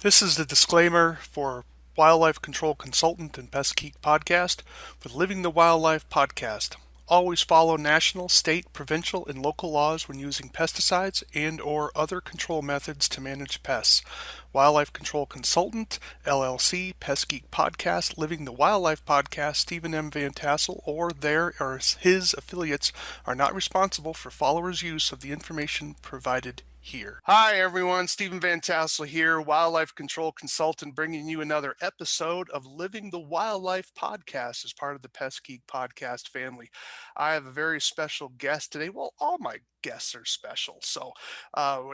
This is the disclaimer for Wildlife Control Consultant and Pest Geek Podcast for the Living the Wildlife podcast. Always follow national, state, provincial, and local laws when using pesticides and or other control methods to manage pests. Wildlife Control Consultant, LLC, Pest Geek Podcast, Living the Wildlife Podcast, Stephen M. Vantassel, or their or his affiliates are not responsible for followers' use of the information provided here. Hi, everyone. Stephen Vantassel here, Wildlife Control Consultant, bringing you another episode of Living the Wildlife Podcast as part of the Pest Geek Podcast family. I have a very special guest today. Well, all my guests are special. So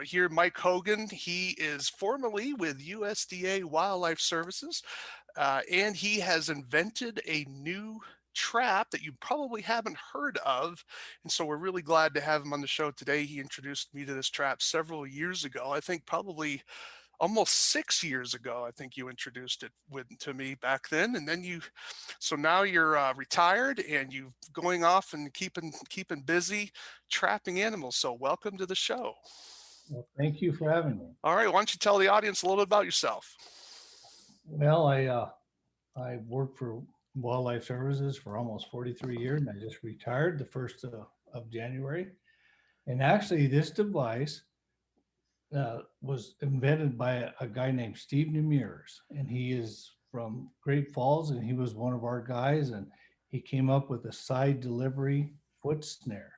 here, Mike Hoggan. He is formerly with USDA Wildlife Services, and he has invented a new trap that you probably haven't heard of. And so we're really glad to have him on the show today. He introduced me to this trap several years ago. I think probably almost 6 years ago. I think you introduced it to me back then. And then so now you're retired and you going off and keeping busy trapping animals. So welcome to the show. Well, thank you for having me. All right. Why don't you tell the audience a little bit about yourself? Well, I worked for Wildlife Services for almost 43 years, and I just retired the first of January. And actually, this device was invented by a guy named Steve Nemers, and he is from Great Falls, and he was one of our guys, and he came up with a side delivery foot snare.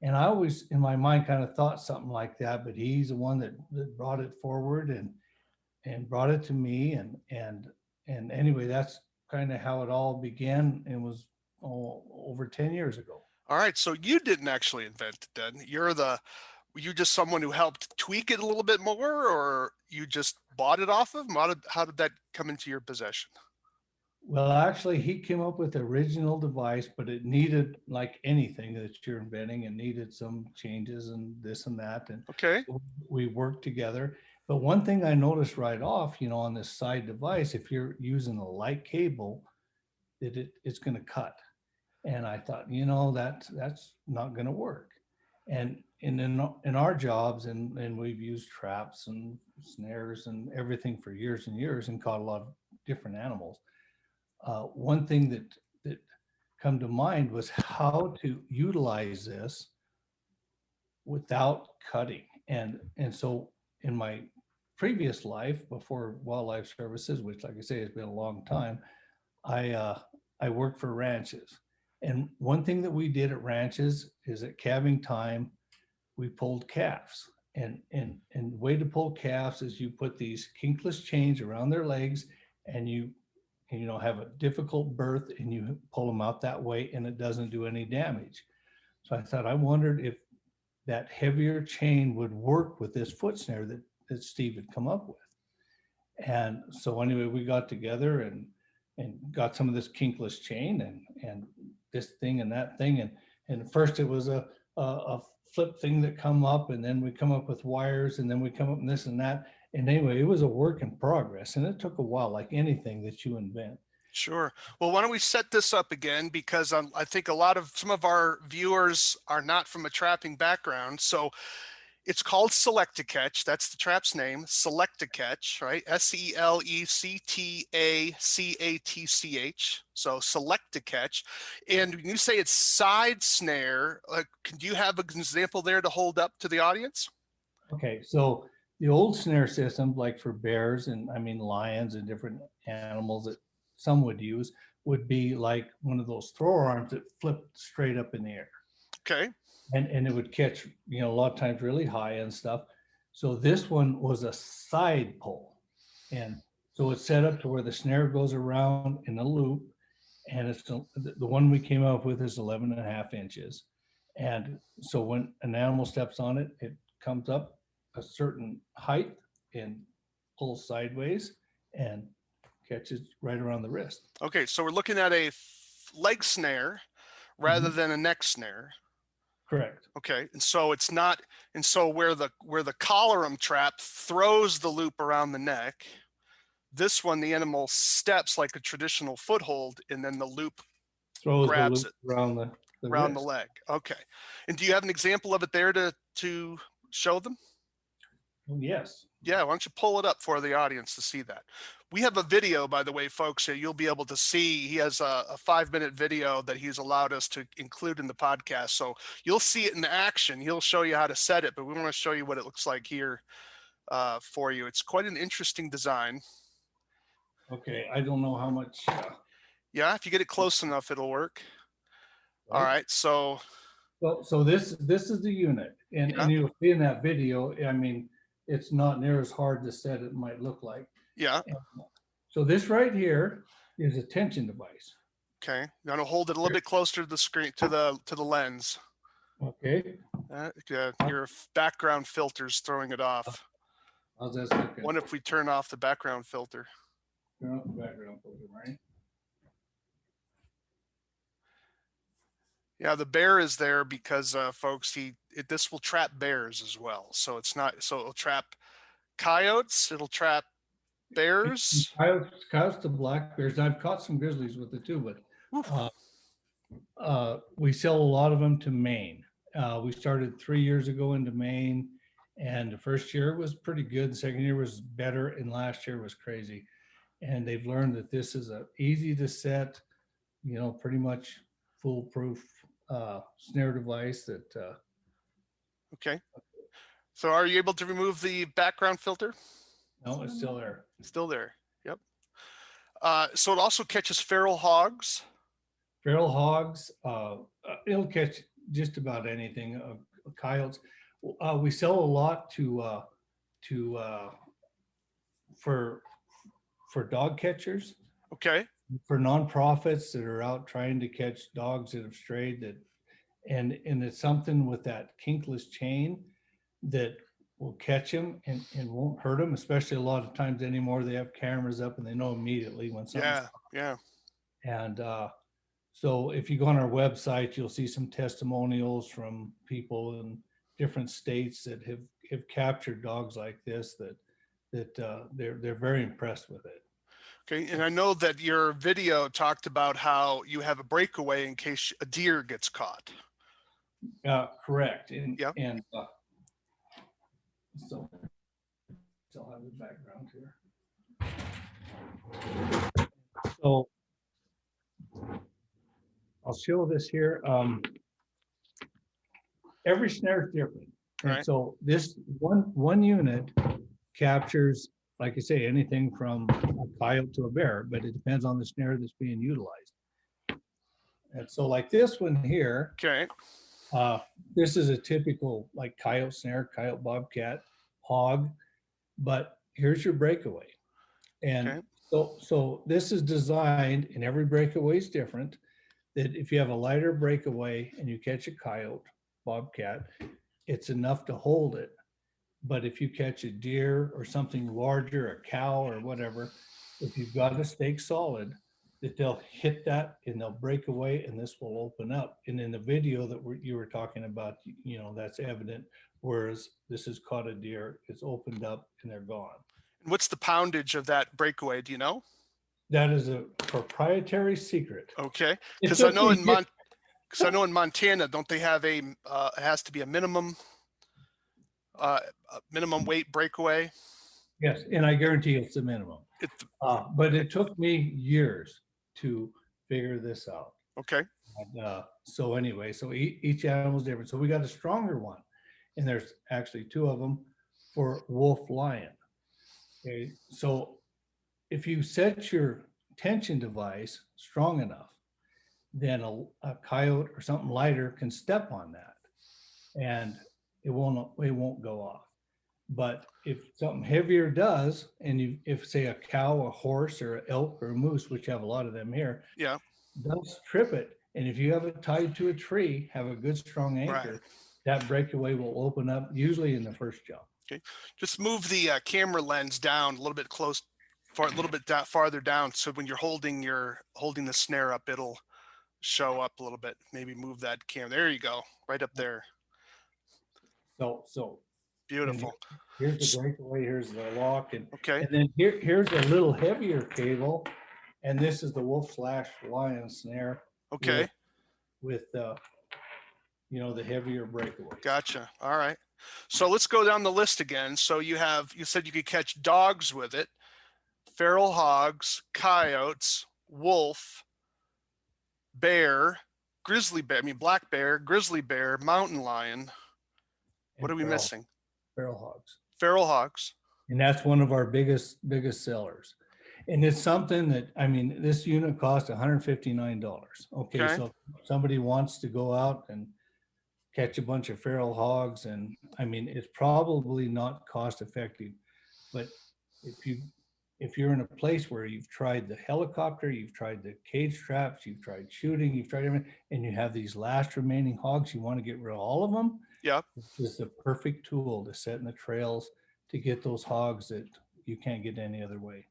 And I always, in my mind, kind of thought something like that, but he's the one that brought it forward and brought it to me. And anyway, that's kind of how it all began. It was over 10 years ago. All right. So you didn't actually invent it then. Were you just someone who helped tweak it a little bit more, or you just bought it off of him? How did that come into your possession? Well, actually, he came up with the original device, but it needed, like anything that you're inventing, it needed some changes and this and that. And Okay. we worked together. But one thing I noticed right off, on this side device, if you're using a light cable, that it's going to cut. And I thought, that's not going to work. And in our jobs, and we've used traps and snares and everything for years and years and caught a lot of different animals. One thing that come to mind was how to utilize this without cutting. And so in my previous life before Wildlife Services, which, like I say, has been a long time, I worked for ranches. And one thing that we did at ranches is at calving time, we pulled calves. And the way to pull calves is you put these kinkless chains around their legs, and you have a difficult birth, and you pull them out that way, and it doesn't do any damage. So I wondered if that heavier chain would work with this foot snare that Steve had come up with. And so anyway, we got together and got some of this kinkless chain and this thing and that thing. And first it was a flip thing that come up, and then we come up with wires, and then we come up with this and that. And anyway, it was a work in progress, and it took a while, like anything that you invent. Sure. Well, why don't we set this up again, because I think some of our viewers are not from a trapping background. So it's called Select a Catch. That's the trap's name, Select a Catch, right? SELECTACATCH. So Select a Catch. And when you say it's side snare, do you have an example there to hold up to the audience? Okay, so the old snare system, like for bears and lions and different animals that some would use, would be like one of those throw arms that flipped straight up in the air. Okay. And it would catch, a lot of times really high and stuff. So this one was a side pull. And so it's set up to where the snare goes around in a loop. And it's the one we came up with is 11 and a half inches. And so when an animal steps on it, it comes up a certain height and pulls sideways and catches right around the wrist. Okay, so we're looking at a leg snare rather than a neck snare. Correct. Okay, and so it's not, and so where the collarum trap throws the loop around the neck, this one the animal steps like a traditional foothold, and then the loop Throws grabs the loop around the leg. Okay, and do you have an example of it there to show them? Yes. Yeah, why don't you pull it up for the audience to see that? We have a video, by the way, folks, that you'll be able to see. He has a 5-minute video that he's allowed us to include in the podcast. So you'll see it in action. He'll show you how to set it, but we want to show you what it looks like here for you. It's quite an interesting design. Okay, I don't know how much. Yeah, if you get it close enough, it'll work. Right? All right, so So this is the unit, and yeah, you'll see in that video. I mean, it's not near as hard to set it might look like. yeah. And so this right here is a tension device. Okay, now to hold it a little bit closer to the screen, to the lens. Okay, Your background filter's throwing it off. how's this looking? What if we turn off the background filter? Turn off the background filter, right? Yeah, the bear is there because folks, this will trap bears as well. So it's not, so it'll trap coyotes, it'll trap bears. Coyotes to black bears. I've caught some grizzlies with it too, but we sell a lot of them to Maine. We started 3 years ago into Maine, and the first year was pretty good. The second year was better, and last year was crazy. And they've learned that this is a easy to set, pretty much foolproof snare device that. Okay. So are you able to remove the background filter? No, it's still there. It's still there. Yep. So it also catches feral hogs. Feral hogs, it'll catch just about anything. Coyotes, we sell a lot for dog catchers, Okay. for nonprofits that are out trying to catch dogs that have strayed. And it's something with that kinkless chain that will catch them and won't hurt them. Especially a lot of times anymore, they have cameras up and they know immediately when something's. Yeah. And so if you go on our website, you'll see some testimonials from people in different states that have captured dogs like this, that they're very impressed with it. Okay. And I know that your video talked about how you have a breakaway in case a deer gets caught. Correct. And yeah. And so I'll have the background here. So I'll show this here. Every snare is different. And right. So this one unit captures, like I say, anything from a coyote to a bear, but it depends on the snare that's being utilized. And so like this one here, okay. This is a typical like coyote snare, coyote bobcat, hog, but here's your breakaway. And okay. So this is designed, and every breakaway is different, that if you have a lighter breakaway and you catch a coyote, bobcat, it's enough to hold it. But if you catch a deer or something larger, a cow or whatever, if you've got a stake solid, that they'll hit that and they'll break away and this will open up. And in the video that you were talking about, that's evident. Whereas this has caught a deer, it's opened up and they're gone. What's the poundage of that breakaway? Do you know? That is a proprietary secret. Okay, because I know in Montana, don't they have it has to be a minimum weight breakaway? Yes, and I guarantee it's the minimum. But it took me years to figure this out. Okay. And, so anyway, so each animal is different. So we got a stronger one, and there's actually two of them for wolf lion. Okay, so if you set your tension device strong enough, then a coyote or something lighter can step on that, and it won't go off. But if something heavier does, and if say a cow, a horse, or an elk or a moose, which have a lot of them here, yeah, does trip it, and if you have it tied to a tree, have a good strong anchor, right, that breakaway will open up usually in the first jump. Okay, just move the camera lens down a little bit farther down, so when you're holding the snare up, it'll show up a little bit. Maybe move that camera. There you go, right up there. So beautiful. Here's the breakaway. Here's the lock, and okay. And then here's a little heavier cable, and this is the wolf/lion snare. Okay. With the heavier breakaway. Gotcha. All right. So let's go down the list again. So you said you could catch dogs with it, feral hogs, coyotes, wolf, bear, grizzly bear, I mean black bear, grizzly bear, mountain lion. What and are we missing? feral hogs. Feral hogs. And that's one of our biggest sellers. And it's something that, I mean, this unit cost $159. Okay, Okay. so if somebody wants to go out and catch a bunch of feral hogs, and I mean, it's probably not cost effective. But if you if you're in a place where you've tried the helicopter, you've tried the cage traps, you've tried shooting, you've tried everything, and you have these last remaining hogs, you want to get rid of all of them, Yep. this is the perfect tool to set in the trails to get those hogs that you can't get any other way.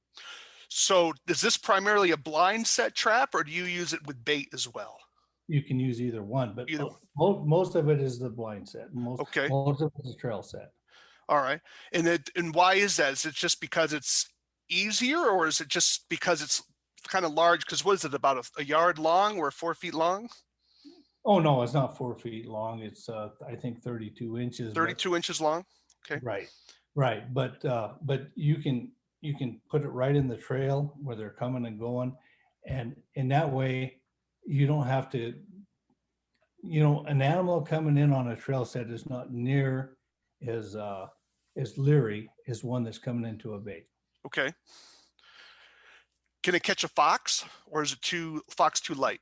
So is this primarily a blind set trap, or do you use it with bait as well? You can use either one, but Either. most of it is the blind set. Okay. Most of it is trail set. All right. And why is that? Is it just because it's easier, or is it just because it's kind of large? Because what is it, about a yard long or 4 feet long? Oh no, it's not 4 feet long. It's I think 32 inches. 32 inches long. Okay. Right, right. But you can put it right in the trail where they're coming and going, and in that way, you don't have to. You know, an animal coming in on a trail set is not near as leery as one that's coming into a bait. Okay. Can it catch a fox, or is it too light?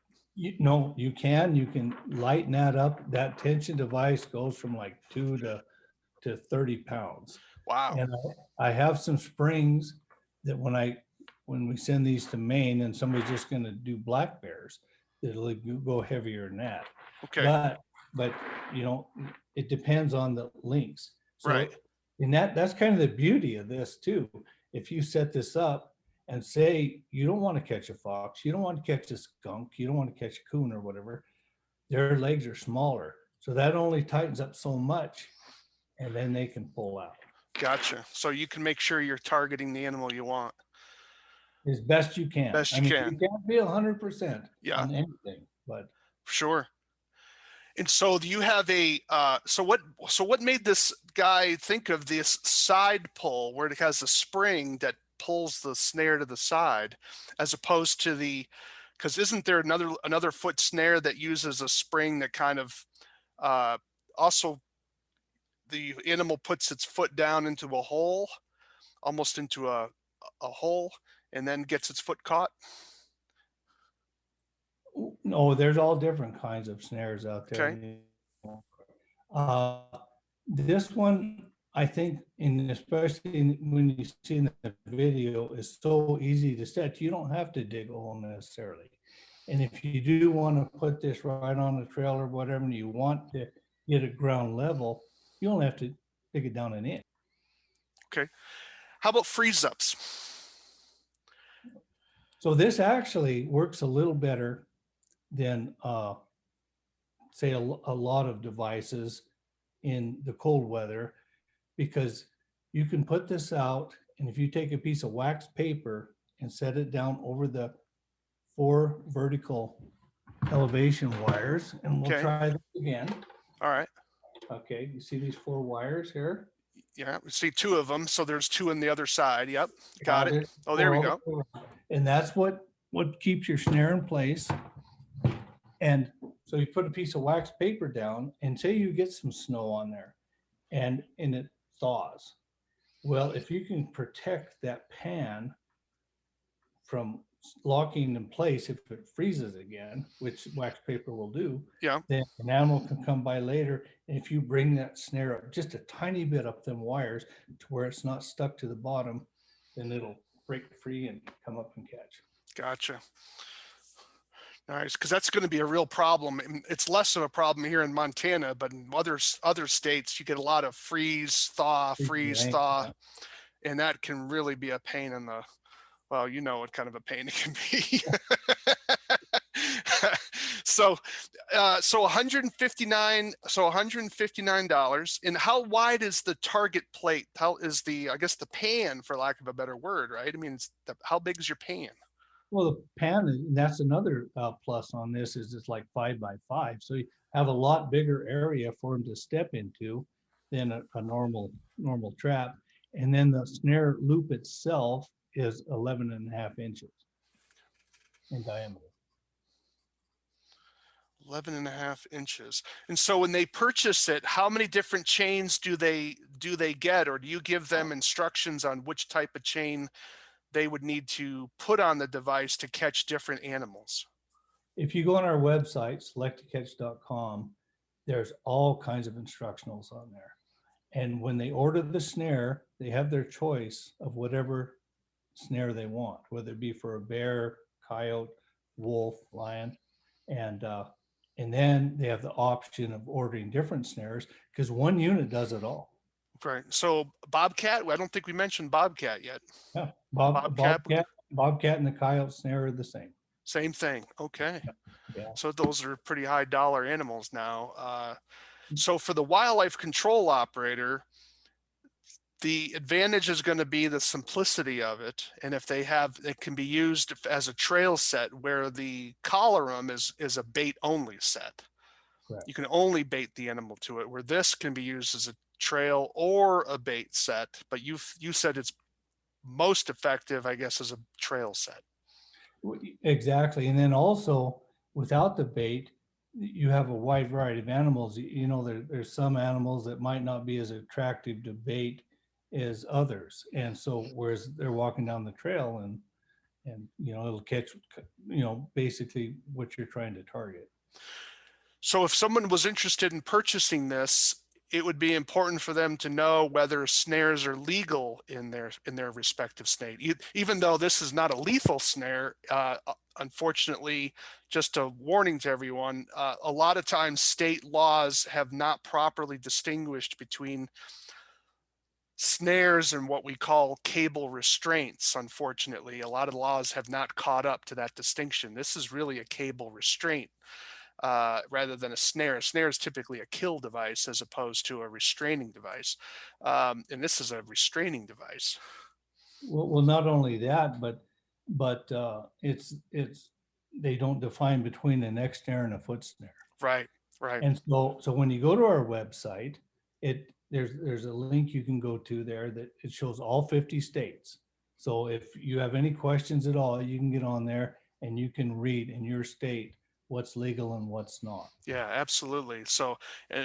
No, you can lighten that up. That tension device goes from like 2 to 30 pounds. Wow. And I have some springs that when we send these to Maine and somebody's just going to do black bears, it'll go heavier than that. Okay. But you know, it depends on the links. So right. And that's kind of the beauty of this too. If you set this up and say you don't want to catch a fox, you don't want to catch a skunk, you don't want to catch a coon or whatever, their legs are smaller. So that only tightens up so much, and then they can pull out. Gotcha. So you can make sure you're targeting the animal you want as best you can. Best you can. You can't be 100% Yeah. on anything, but Sure. And so do you have so what made this guy think of this side pull where it has a spring that pulls the snare to the side, as opposed to because isn't there another foot snare that uses a spring that kind of also the animal puts its foot down into a hole, almost into a hole, and then gets its foot caught? no, there's all different kinds of snares out there. Okay. This one, I think, especially when you see in the video, is so easy to set. You don't have to dig a hole necessarily. And if you do want to put this right on the trail or whatever, and you want to get it ground level, you only have to dig it down an inch. Okay. How about freeze ups? So this actually works a little better than say a lot of devices in the cold weather, because you can put this out, and if you take a piece of wax paper and set it down over the 4 vertical elevation wires, and we'll try this again. All right. Okay, you see these 4 wires here? Yeah, we see 2 of them, so there's 2 on the other side. Yep, got it. Oh, there we go. And that's what keeps your snare in place. And so you put a piece of wax paper down, and say you get some snow on there, and it thaws. Well, if you can protect that pan from locking in place if it freezes again, which wax paper will do, yeah, then an animal can come by later, and if you bring that snare up just a tiny bit up them wires to where it's not stuck to the bottom, then it'll break free and come up and catch. Gotcha. Nice, because that's going to be a real problem. It's less of a problem here in Montana, but in other states, you get a lot of freeze thaw, and that can really be a pain in the. Well, you know what kind of a pain it can be. So $159. And how wide is the target plate? How is the pan, for lack of a better word, right? I mean, how big is your pan? Well, the pan, that's another plus on this, is it's like 5 by 5. So you have a lot bigger area for them to step into. than a normal trap. And then the snare loop itself is 11.5 inches in diameter. 11.5 inches. And so when they purchase it, how many different chains do they get, or do you give them instructions on which type of chain they would need to put on the device to catch different animals? If you go on our website, selectocatch.com, there's all kinds of instructionals on there. And when they order the snare, they have their choice of whatever snare they want, whether it be for a bear, coyote, wolf, lion, and then they have the option of ordering different snares because one unit does it all. Right. So bobcat, I don't think we mentioned bobcat yet. Yeah, Bobcat, bobcat and the coyote snare are the same. same thing. Okay. Yeah. So those are pretty high dollar animals now. So for the wildlife control operator, the advantage is going to be the simplicity of it. And if they have, it can be used as a trail set where the collarum is a bait only set. Correct. You can only bait the animal to it, where this can be used as a trail or a bait set. But you said it's most effective, I guess, as a trail set. Exactly. And then also without the bait, you have a wide variety of animals. You know, there's some animals that might not be as attractive to bait as others. And so whereas they're walking down the trail and you know, it'll catch, you know, basically what you're trying to target. So if someone was interested in purchasing this, it would be important for them to know whether snares are legal in their respective state. Even though this is not a lethal snare, unfortunately, just a warning to everyone, a lot of times state laws have not properly distinguished between snares and what we call cable restraints. Unfortunately, a lot of laws have not caught up to that distinction. This is really a cable restraint. Rather than a snare. A snare is typically a kill device as opposed to a restraining device. And this is a restraining device. Well, not only that, but it's they don't define between a neck snare and a foot snare. Right, right. And so when you go to our website, there's a link you can go to there that it shows all 50 states. So if you have any questions at all, you can get on there and you can read in your state what's legal and what's not. Yeah, absolutely. So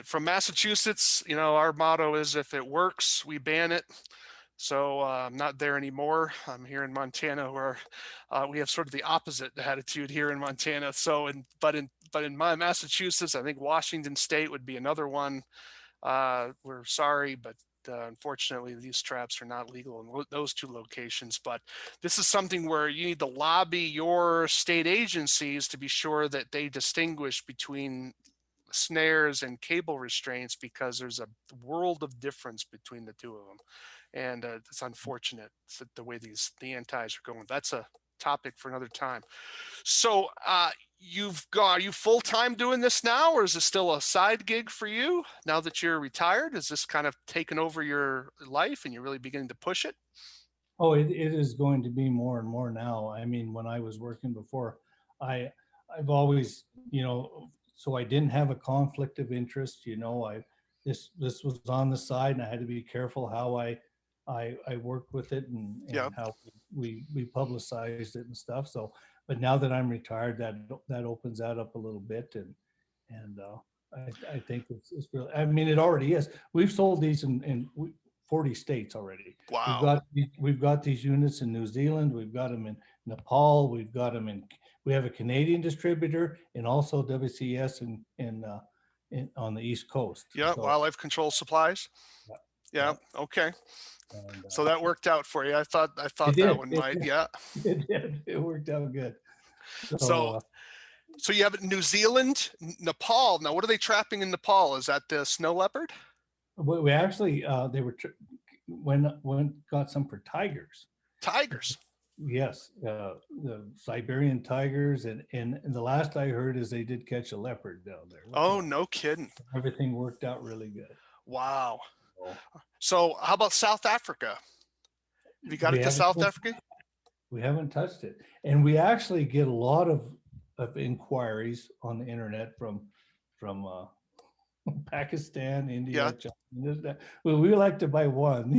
from Massachusetts, you know, our motto is if it works, we ban it. So I'm not there anymore. I'm here in Montana, where we have sort of the opposite attitude here in Montana. So, but in my Massachusetts, I think Washington State would be another one. We're sorry, but unfortunately, these traps are not legal in those two locations. But this is something where you need to lobby your state agencies to be sure that they distinguish between snares and cable restraints, because there's a world of difference between the two of them. And it's unfortunate that the way the antis are going. That's a topic for another time. So are you full-time doing this now, or is it still a side gig for you now that you're retired? Is this kind of taken over your life and you're really beginning to push it? Oh, it is going to be more and more now. I mean, when I was working before, I've always, you know, so I didn't have a conflict of interest. You know, this was on the side, and I had to be careful how I worked with it and Yep. how we publicized it and stuff. So, but now that I'm retired, that opens that up a little bit, and I think it's really. I mean, it already is. We've sold these in 40 states already. Wow. We've got these units in New Zealand. We've got them in Nepal. We've got them in. We have a Canadian distributor and also WCS on the East Coast. Yeah, So, Wildlife Control Supplies. Yeah. Okay. and, So that worked out for you. I thought it that did. one might. Yeah. It did. It worked out good. So so you have it in New Zealand, Nepal. Now, what are they trapping in Nepal? Is that the snow leopard? we actually they were got some for tigers. Tigers. Yes, the Siberian tigers, and the last I heard is they did catch a leopard down there. Oh, no kidding. Everything worked out really good. Wow. So, So how about South Africa? Have you got it to South Africa? We haven't touched it. And we actually get a lot of inquiries on the internet from Pakistan, Yeah, India, China. That. Well, we like to buy one,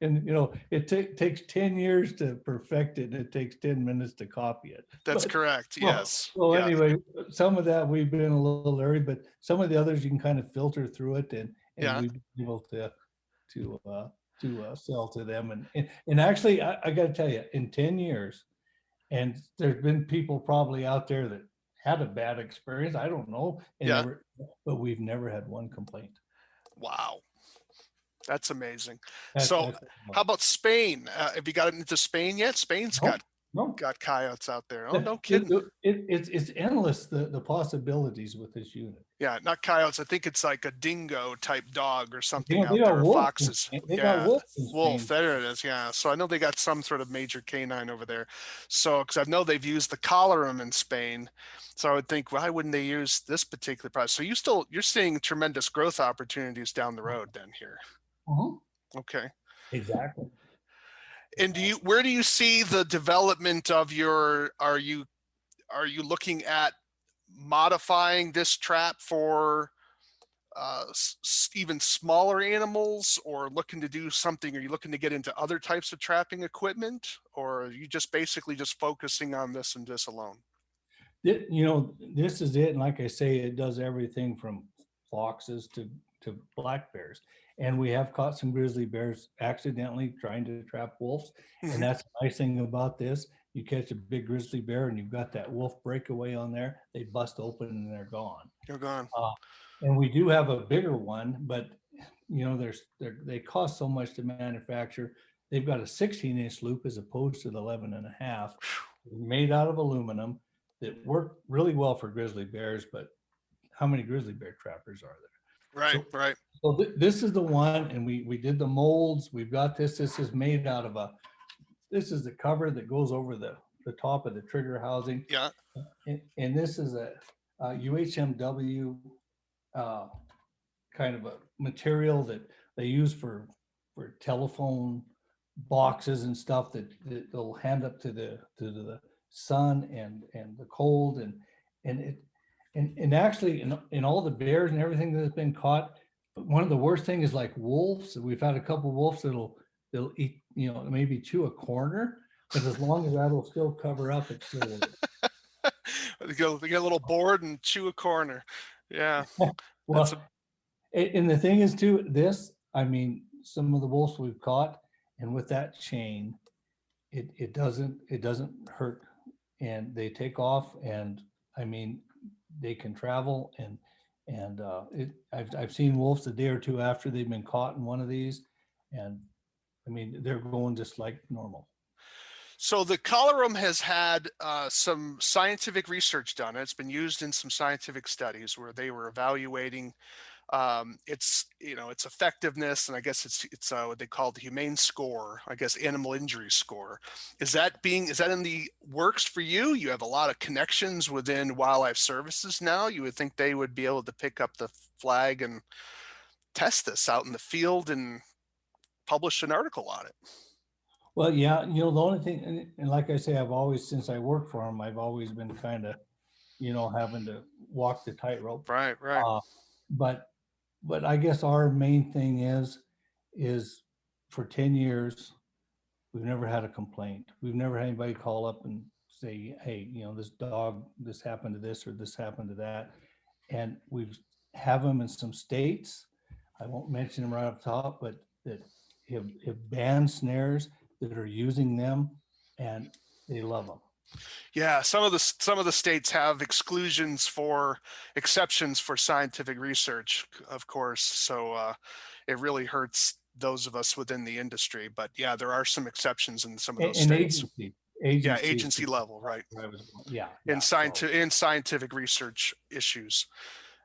and it takes 10 years to perfect it, and it takes 10 minutes to copy it. that's But correct. well, Yes. well, Yeah. anyway, some of that we've been a little leery, but some of the others you can kind of filter through it, and Yeah. we've been able to sell to them, and actually, I got to tell you, in 10 years, and there's been people probably out there that had a bad experience. I don't know, and Yeah. never, but we've never had one complaint. Wow. That's amazing. That, So that's how about Spain? Have you gotten into Spain yet? Spain's no, no. got coyotes out there. Oh, It, no it, kidding. it's endless the possibilities with this unit. Yeah, not coyotes. I think it's like a dingo type dog or something They out got there, or wolves. foxes. They got Yeah, wolves in wolf. Spain. There it is. Yeah. So I know they got some sort of major canine over there. So, because I know they've used the collarum in Spain. So I would think, why wouldn't they use this particular product? So you're seeing tremendous growth opportunities down the road then here. Uh-huh. Okay. Exactly. And where do you see the development of are you looking at modifying this trap for even smaller animals, or looking to do something? Are you looking to get into other types of trapping equipment, or are you just basically just focusing on this and this alone? This is it. And like I say, it does everything from foxes to black bears. And we have caught some grizzly bears accidentally trying to trap wolves. And Mm-hmm. that's the nice thing about this. You catch a big grizzly bear and you've got that wolf breakaway on there, they bust open and they're gone. You're gone. Uh, and we do have a bigger one, but they cost so much to manufacture. They've got a 16-inch loop as opposed to the 11 and a half, made out of aluminum that work really well for grizzly bears. But how many grizzly bear trappers are there? Right, right. So this is the one, and we did the molds. We've got this. This is made out of this is the cover that goes over the top of the trigger housing. Yeah. And this is a UHMW kind of a material that they use for telephone boxes and stuff that they'll hand up to the sun and the cold and it and actually in all the bears and everything that's been caught, one of the worst things is like wolves. We've had a couple of wolves they'll eat, maybe chew a corner, but as long as that'll still cover up, it's still They get a little bored and chew a corner. Yeah. That's well. And the thing is too, I mean, some of the wolves we've caught, and with that chain, it doesn't hurt, and they take off, and I mean, they can travel, and I've seen wolves a day or two after they've been caught in one of these, and I mean, they're going just like normal. So the colorum has had some scientific research done. It's been used in some scientific studies where they were evaluating its effectiveness, and I guess it's what they call the humane score, I guess animal injury score. Is that in the works for you? You have a lot of connections within wildlife services now. You would think they would be able to pick up the flag and test this out in the field and publish an article on it. Well, yeah, the only thing, and like I say, I've always, since I worked for them, I've always been kind of, having to walk the tightrope. Right, right. But I guess our main thing is for 10 years, we've never had a complaint. We've never had anybody call up and say, hey, this dog, this happened to this or this happened to that. And we've have them in some states. I won't mention them right up top, but that have banned snares that are using them, and they love them. Yeah, some of the states have exceptions for scientific research, of course. So it really hurts those of us within the industry. But yeah, there are some exceptions in some of those states. Yeah, agency level, right? Yeah. In scientific research issues.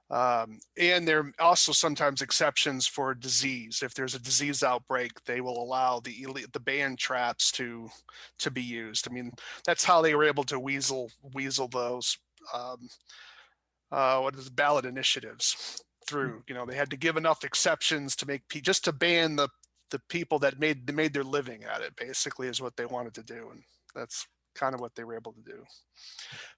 And there are also sometimes exceptions for disease. If there's a disease outbreak, they will allow the banned traps to be used. I mean, that's how they were able to weasel those ballot initiatives through. They had to give enough exceptions to just to ban the people that made their living at it. Basically, is what they wanted to do, and that's kind of what they were able to do.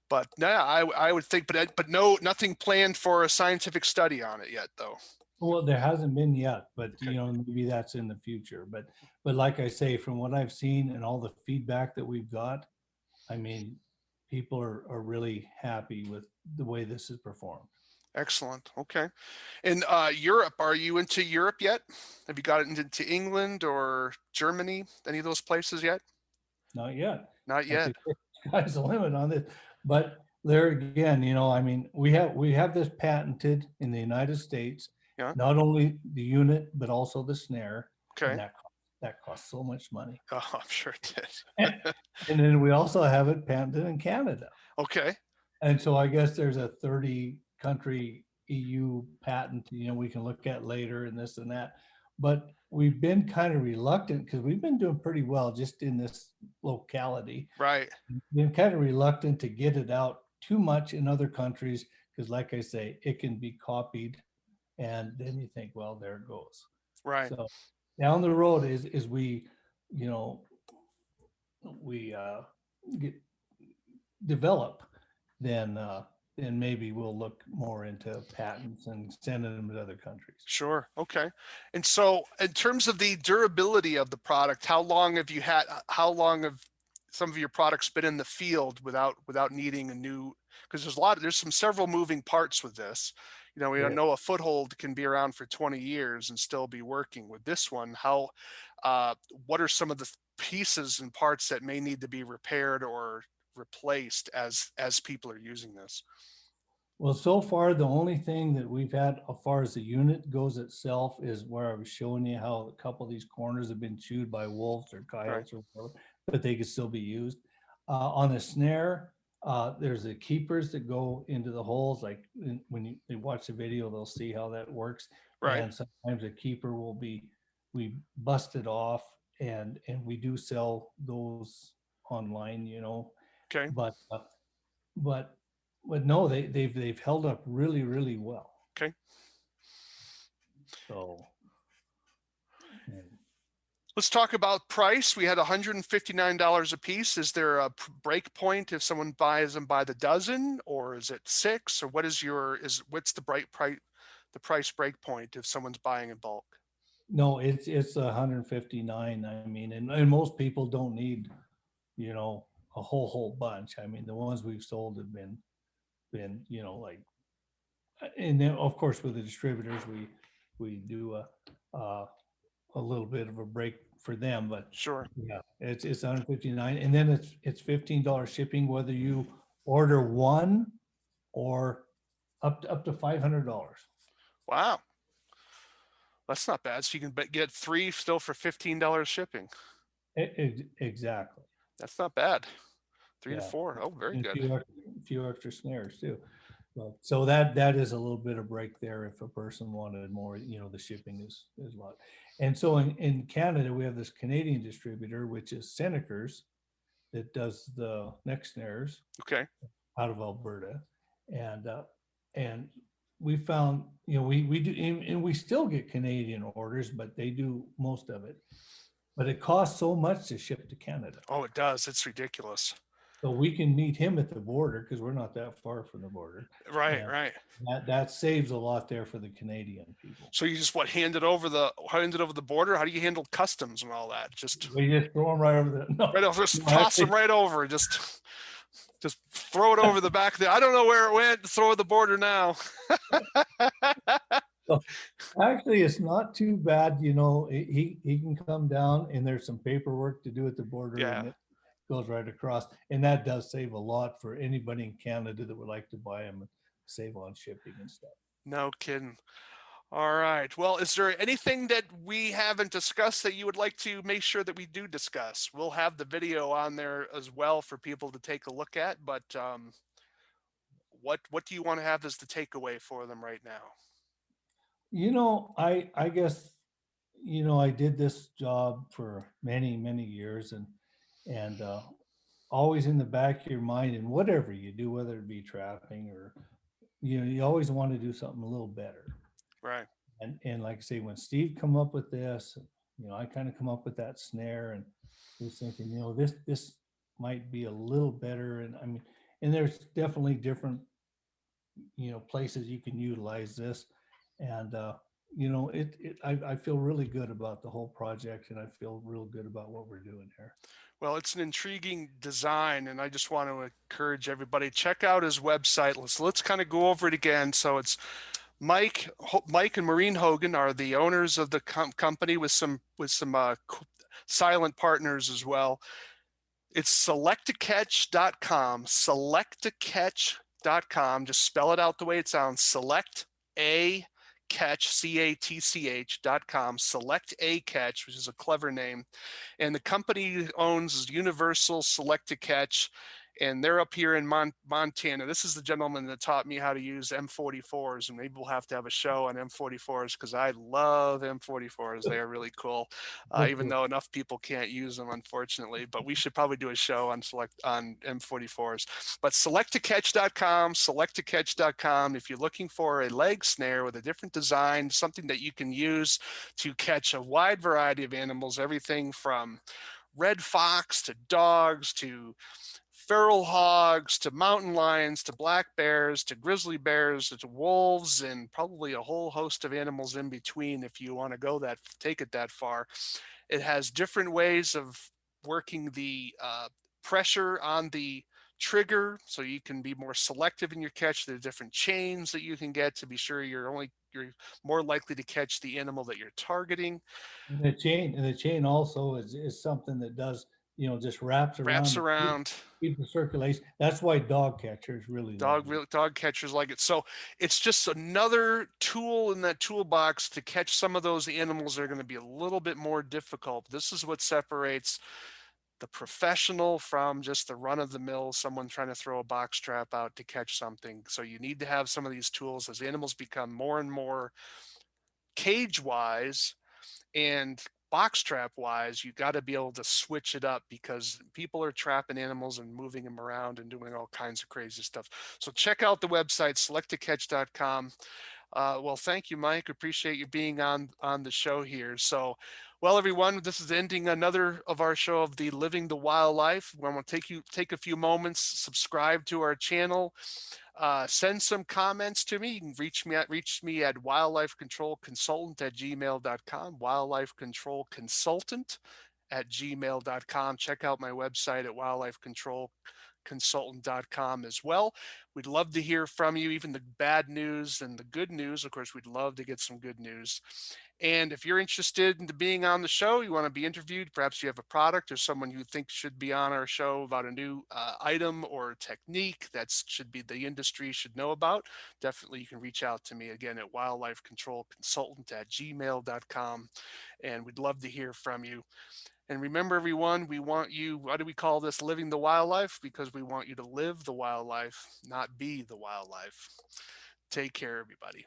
But yeah, I would think, but no, nothing planned for a scientific study on it yet, though. Well, there hasn't been yet, but Okay. maybe that's in the future. But like I say, from what I've seen and all the feedback that we've got, I mean, people are really happy with the way this is performed. Excellent. Okay. And Europe, are you into Europe yet? Have you got it into England or Germany? Any of those places yet? Not yet. Not Like I yet. said, sky's the limit on this. But there again, I mean, we have this patented in the United States, Yeah. not only the unit but also the snare, and Okay. that costs so much money. Oh, I'm sure it did. And then we also have it patented in Canada. Okay. And so I guess there's a 30 country EU patent, we can look at later and this and that. But we've been kind of reluctant because we've been doing pretty well just in this locality. Right. Been kind of reluctant to get it out too much in other countries because, like I say, it can be copied, and then you think, well, there it goes. Right. So down the road is we, you know, we get develop, then maybe we'll look more into patents and sending them to other countries. Sure. Okay. And so, in terms of the durability of the product, how long have some of your products been in the field without needing a new? Because there's several moving parts with this. We don't Yeah. know a foothold can be around for 20 years and still be working. With this one, what are some of the pieces and parts that may need to be repaired or replaced as people are using this? Well, so far, the only thing that we've had as far as the unit goes itself is where I was showing you how a couple of these corners have been chewed by wolves or Right. coyotes or whatever, but they could still be used. On the snare, there's the keepers that go into the holes. Like when they watch the video, they'll see how that works. Right. And sometimes a keeper we bust it off, and we do sell those online, Okay. but but no, they've held up really, really well. Okay. So Let's talk about price. We had $159 a piece. Is there a break point if someone buys them by the dozen, or is it six, or what's the price break point if someone's buying in bulk? no, it's 159. I mean, and most people don't need, a whole bunch. I mean, the ones we've sold have been, like, and then of course with the distributors, we do a little bit of a break for them, but Sure. yeah, it's 159, and then it's $15 shipping whether you order one or up to $500. Wow. That's not bad. So you can get three still for $15 shipping. Exactly. That's not bad. Three to Yeah. four. Oh, very And good. a few extra snares too. So that is a little bit of break there if a person wanted more, the shipping is a lot. And so in Canada, we have this Canadian distributor, which is Senecers, that does the neck snares Okay. out of Alberta. And we found, we do, and we still get Canadian orders, but they do most of it. But it costs so much to ship to Canada. Oh, it does. It's ridiculous. So we can meet him at the border because we're not that far from the border. Right. And Right. that saves a lot there for the Canadian people. So you just hand it over the border? How do you handle customs and all that? Just We just throw them right over the right over, just toss them right over. Just throw it over the back there. I don't know where it went. Throw the border now. Actually, it's not too bad. He can come down, and there's some paperwork to do at the border, Yeah. and it goes right across. And that does save a lot for anybody in Canada that would like to buy them and save on shipping and stuff. No kidding. All right. Well, is there anything that we haven't discussed that you would like to make sure that we do discuss? We'll have the video on there as well for people to take a look at. But what do you want to have as the takeaway for them right now? I guess, I did this job for many, many years, and always in the back of your mind, and whatever you do, whether it be trapping or, you always want to do something a little better. Right. And like I say, when Steve come up with this, I kind of come up with that snare and was thinking, this might be a little better. And I mean, and there's definitely different, places you can utilize this. And, I feel really good about the whole project, and I feel real good about what we're doing here. Well, it's an intriguing design, and I just want to encourage everybody check out his website. Let's kind of go over it again. So it's Mike and Maureen Hoggan are the owners of the company with some silent partners as well. It's selectacatch.com, selectacatch.com. Just spell it out the way it sounds. Select a catch, CATCH.com, select a catch, which is a clever name. And the company owns Universal Select a Catch, and they're up here in Montana. This is the gentleman that taught me how to use M44s, and maybe we'll have to have a show on M44s because I love M44s. They are really cool, even though enough people can't use them, unfortunately. But we should probably do a show on M44s. But selectacatch.com, selectacatch.com. If you're looking for a leg snare with a different design, something that you can use to catch a wide variety of animals, everything from red fox to dogs to feral hogs to mountain lions to black bears to grizzly bears to wolves, and probably a whole host of animals in between if you want to take it that far. It has different ways of working the pressure on the trigger so you can be more selective in your catch. There are different chains that you can get to be sure you're more likely to catch the animal that you're targeting. And the chain also is something that does, just wraps around Wraps to around. keep the circulation. That's why dog catchers really love it. Dog catchers like it. So it's just another tool in that toolbox to catch some of those animals that are going to be a little bit more difficult. This is what separates the professional from just the run of the mill, someone trying to throw a box trap out to catch something. So you need to have some of these tools as animals become more and more cage wise and box trap wise. You got to be able to switch it up because people are trapping animals and moving them around and doing all kinds of crazy stuff. So check out the website, selectacatch.com. Well, thank you, Mike. Appreciate you being on the show here. So, well, everyone, this is ending another of our show of the Living the Wildlife. We want to take a few moments, subscribe to our channel, send some comments to me. You can reach me at wildlifecontrolconsultant@gmail.com, wildlifecontrolconsultant@gmail.com. Check out my website at wildlifecontrolconsultant.com as well. We'd love to hear from you, even the bad news and the good news. Of course, we'd love to get some good news. And if you're interested in being on the show, you want to be interviewed, perhaps you have a product or someone you think should be on our show about a new item or technique that should be the industry should know about, definitely you can reach out to me again at wildlifecontrolconsultant@gmail.com. And we'd love to hear from you. And remember, everyone, we want you, why do we call this Living the Wildlife? Because we want you to live the wildlife, not be the wildlife. Take care, everybody.